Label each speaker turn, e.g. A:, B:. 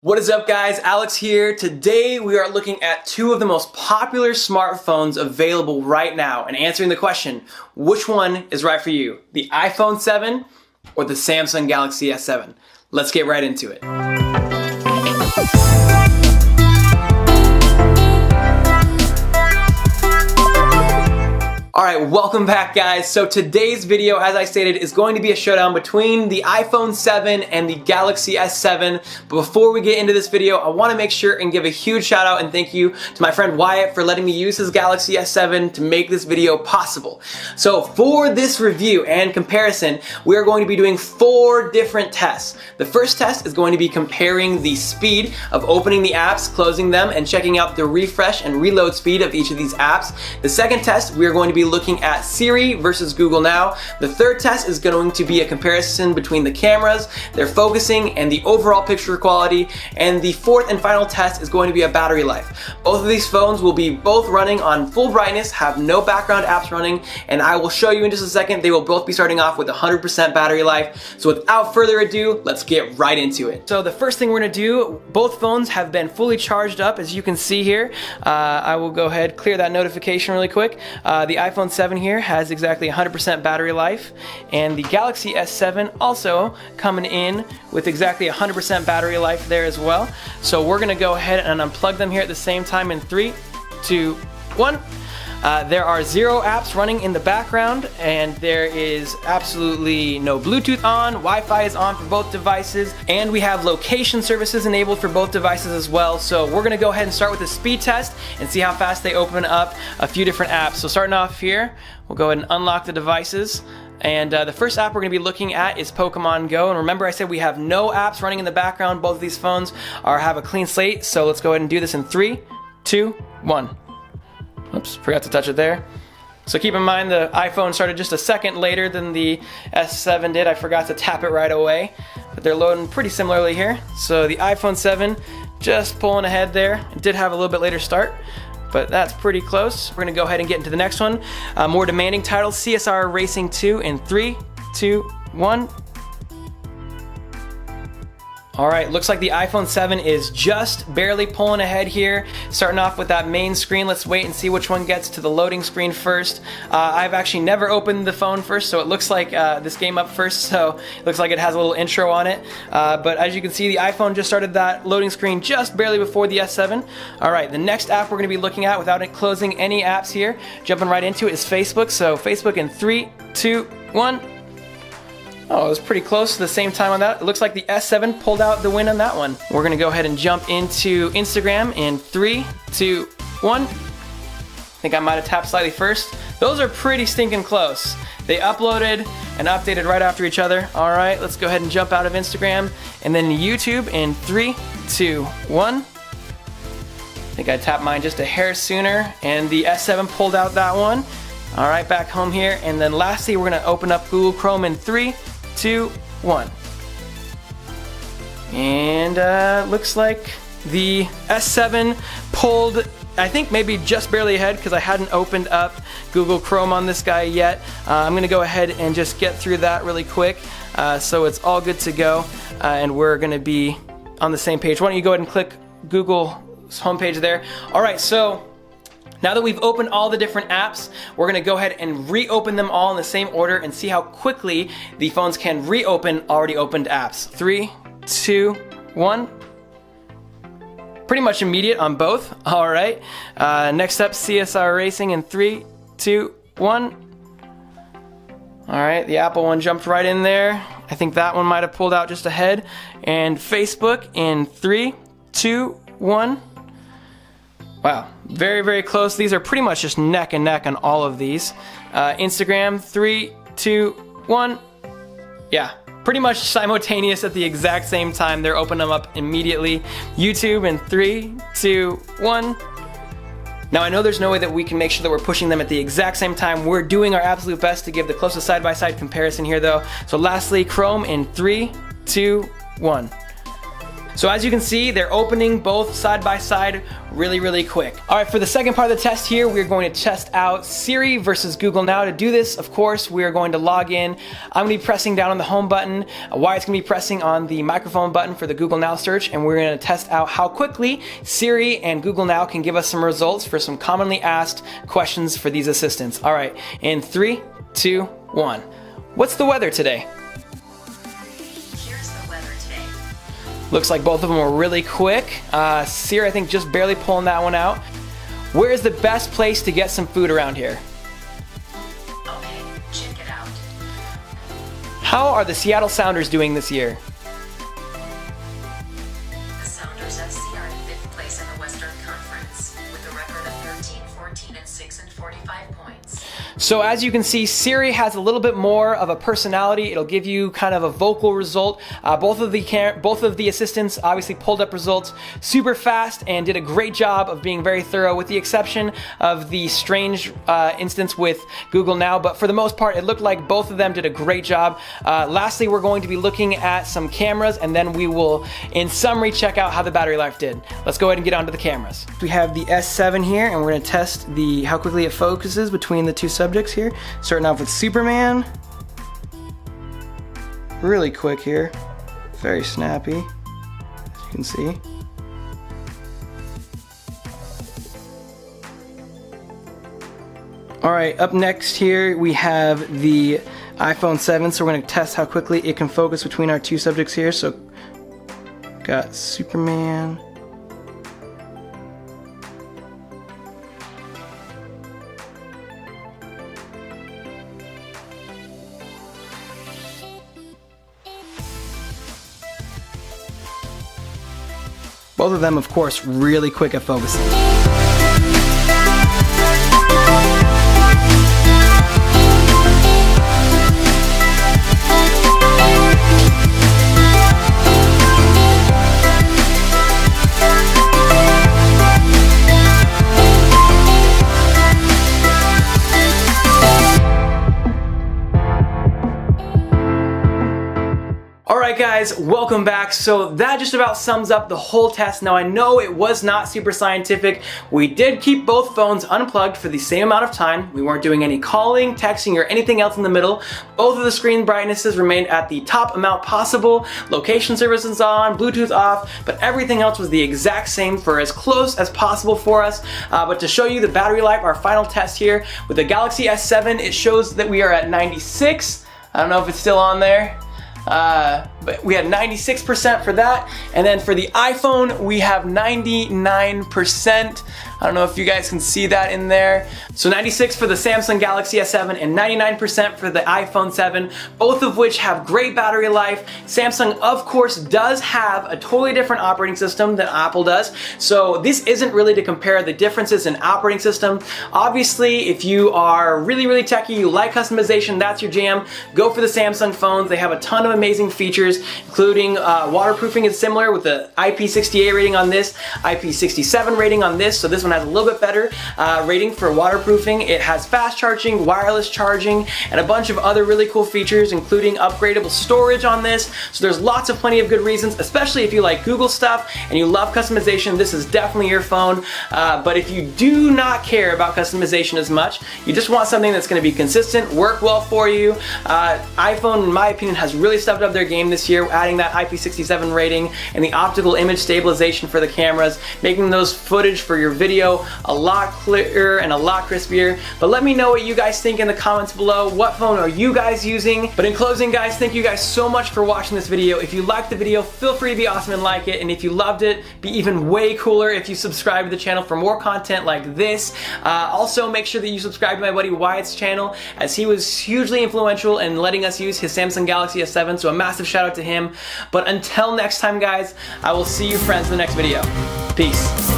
A: What is up guys, Alex here. Today we are looking at two of the most popular smartphones available right now and answering the question, which one is right for you? The iPhone 7 or the Samsung Galaxy S7? Let's get right into it. Alright, welcome back guys. So today's video, as I stated, is going to be a showdown between the iPhone 7 and the Galaxy S7. But before we get into this video, I want to make sure and give a huge shout out and thank you to my friend Wyatt for letting me use his Galaxy S7 to make this video possible. So for this review and comparison, we are going to be doing 4 different tests. The first test is going to be comparing the speed of opening the apps, closing them, and checking out the refresh and reload speed of each of these apps. The second test, we are going to be looking at Siri versus Google Now. The third test is going to be a comparison between the cameras, their focusing, and the overall picture quality. And the fourth and final test is going to be a battery life. Both of these phones will be both running on full brightness, have no background apps running, and I will show you in just a second, they will both be starting off with 100% battery life. So without further ado, let's get right into it. So the first thing we're going to do, both phones have been fully charged up, as you can see here. I will go ahead, clear that notification really quick. The iPhone 7 here has exactly 100% battery life, and the Galaxy S7 also coming in with exactly 100% battery life there as well. So we're gonna go ahead and unplug them here at the same time in 3, 2, 1. There are 0 apps running in the background, and there is absolutely no Bluetooth on. Wi-Fi is on for both devices, and we have location services enabled for both devices as well. So we're gonna go ahead and start with a speed test and see how fast they open up a few different apps. So starting off here, we'll go ahead and unlock the devices. And the first app we're going to be looking at is Pokemon Go. And remember I said we have no apps running in the background. Both of these phones have a clean slate. So let's go ahead and do this in 3, 2, 1. Oops, forgot to touch it there. So keep in mind the iPhone started just a second later than the S7 did. I forgot to tap it right away. But they're loading pretty similarly here. So the iPhone 7 just pulling ahead there. It did have a little bit later start, but that's pretty close. We're gonna go ahead and get into the next one. More demanding title, CSR Racing 2 in 3, 2, 1. Alright, looks like the iPhone 7 is just barely pulling ahead here. Starting off with that main screen, let's wait and see which one gets to the loading screen first. I've actually never opened the phone first, so it looks like this game up first, so it looks like it has a little intro on it. But as you can see, the iPhone just started that loading screen just barely before the S7. Alright, the next app we're going to be looking at without it closing any apps here, jumping right into it, is Facebook. So Facebook in 3, 2, 1. Oh, it was pretty close to the same time on that. It looks like the S7 pulled out the win on that one. We're gonna go ahead and jump into Instagram in 3, 2, 1. I think I might have tapped slightly first. Those are pretty stinking close. They uploaded and updated right after each other. All right, let's go ahead and jump out of Instagram. And then YouTube in 3, 2, 1. I think I tapped mine just a hair sooner, and the S7 pulled out that one. All right, back home here. And then lastly, we're gonna open up Google Chrome in 3, 2, 1. And looks like the S7 pulled, I think maybe just barely ahead because I hadn't opened up Google Chrome on this guy yet. I'm gonna go ahead and just get through that really quick so it's all good to go, and we're gonna be on the same page. Why don't you go ahead and click Google's homepage there. All right, so now that we've opened all the different apps, we're gonna go ahead and reopen them all in the same order and see how quickly the phones can reopen already opened apps. 3, 2, 1. Pretty much immediate on both. All right. Next up, CSR Racing in 3, 2, 1. All right, the Apple one jumped right in there. I think that one might have pulled out just ahead. And Facebook in 3, 2, 1. Wow, very, very close. These are pretty much just neck and neck on all of these. Instagram, 3, 2, 1. Yeah, pretty much simultaneous at the exact same time. They're opening them up immediately. YouTube in 3, 2, 1. Now I know there's no way that we can make sure that we're pushing them at the exact same time. We're doing our absolute best to give the closest side-by-side comparison here though. So lastly, Chrome in 3, 2, 1. So as you can see, they're opening both side by side really quick. All right, for the second part of the test here, we're going to test out Siri versus Google Now. To do this, of course, we are going to log in. I'm gonna be pressing down on the home button. Wyatt's gonna be pressing on the microphone button for the Google Now search, and we're gonna test out how quickly Siri and Google Now can give us some results for some commonly asked questions for these assistants. All right, in 3, 2, 1. What's the weather today?
B: Here's the weather today.
A: Looks like both of them were really quick. Siri, I think, just barely pulling that one out. Where is the best place to get some food around here?
B: Okay, check it out.
A: How are the Seattle Sounders doing this year?
B: The Sounders FC are in 5th place in the Western Conference with a record of 13, 14, and 6 and 45 points.
A: So as you can see, Siri has a little bit more of a personality. It'll give you kind of a vocal result. Both of the assistants obviously pulled up results super fast and did a great job of being very thorough, with the exception of the strange instance with Google Now. But for the most part, it looked like both of them did a great job. Lastly, we're going to be looking at some cameras, and then we will, in summary, check out how the battery life did. Let's go ahead and get onto the cameras. We have the S7 here, and we're going to test how quickly it focuses between the two subjects here. Starting off with Superman. Really quick here. Very snappy, as you can see. Alright, up next here we have the iPhone 7, so we're going to test how quickly it can focus between our two subjects here. So, got Superman. Both of them, of course, really quick at focusing. Alright guys, welcome back. So that just about sums up the whole test. Now I know it was not super scientific. We did keep both phones unplugged for the same amount of time. We weren't doing any calling, texting, or anything else in the middle. Both of the screen brightnesses remained at the top amount possible. Location services on, Bluetooth off, but everything else was the exact same for as close as possible for us. But to show you the battery life, our final test here with the Galaxy S7, it shows that we are at 96. I don't know if it's still on there. But we had 96% for that, and then for the iPhone we have 99%. I don't know if you guys can see that in there. So 96 for the Samsung Galaxy S7 and 99% for the iPhone 7, both of which have great battery life. Samsung, of course, does have a totally different operating system than Apple does, so this isn't really to compare the differences in operating system. Obviously, if you are really techy, you like customization, that's your jam, go for the Samsung phones. They have a ton of amazing features, including waterproofing is similar with the IP68 rating on this, IP67 rating on this, so this one has a little bit better rating for waterproofing. It has fast charging, wireless charging, and a bunch of other really cool features, including upgradable storage on this. So there's plenty of good reasons, especially if you like Google stuff and you love customization. This is definitely your phone. But if you do not care about customization as much, you just want something that's going to be consistent, work well for you, iPhone, in my opinion, has really stepped up their game this year, adding that IP67 rating and the optical image stabilization for the cameras, making those footage for your video a lot clearer and a lot crispier. But let me know what you guys think in the comments below. What phone are you guys using? But in closing, guys, thank you guys so much for watching this video. If you liked the video, feel free to be awesome and like it. And if you loved it, be even way cooler if you subscribe to the channel for more content like this. Also, make sure that you subscribe to my buddy Wyatt's channel, as he was hugely influential in letting us use his Samsung Galaxy S7, so a massive shout out to him. But until next time, guys, I will see you friends in the next video. Peace.